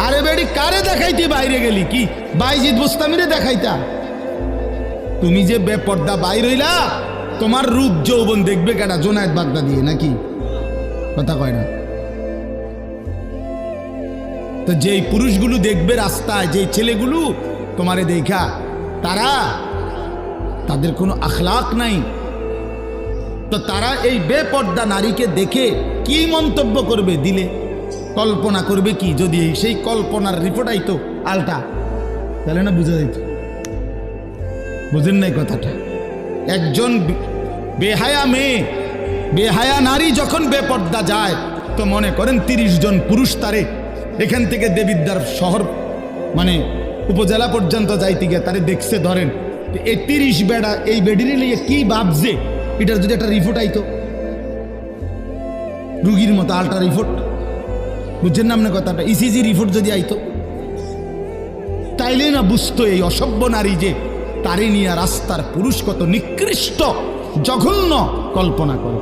আরে বেডি কারে দেখাইতে বাইরে গেলি? কি বাইজিদ বুস্তামিরে দেখাইতা? তুমি যে বেপর্দা বাইর হইলা, তোমার রূপ যৌবন দেখবে কেডা? জোনায়েদ বাগদাদি নাকি? কথা কয় না তো? যেই পুরুষগুলো দেখবে রাস্তায়, যেই ছেলেগুলো তোমারে দেখা, তাদের কোনো আখলাক নাই, তো তারা এই বেপর্দা নারীকে দেখে কি মন্তব্য করবে? দিলে কল্পনা করবে কি? যদি সেই কল্পনার রিপোর্ট আইতো আলটা, তাহলে না বুঝা যেত। বুঝেন নাই কথাটা? একজন বেহায়া মেয়ে, বেহায়া নারী যখন বেপর্দা যায়, তো মনে করেন 30 জন পুরুষ তারে এখান থেকে দেবিদ্বার শহর মানে উপজেলা পর্যন্ত যাইতে গিয়ে তারে দেখছে, ধরেন এই 30 বেড়া এই বেডিরে লিয়ে কি ভাবছে, এটার যদি একটা রিপোর্ট আইতো, রুগীর মতো আলটা রিপোর্ট, বুঝছেন না আপনার কথাটা? ইসিজি রিপোর্ট যদি আইতো, তাইলে না বুঝতো এই অসভ্য নারী যে তারে নিয়ে রাস্তার পুরুষ কত নিকৃষ্ট জঘন্য কল্পনা করে।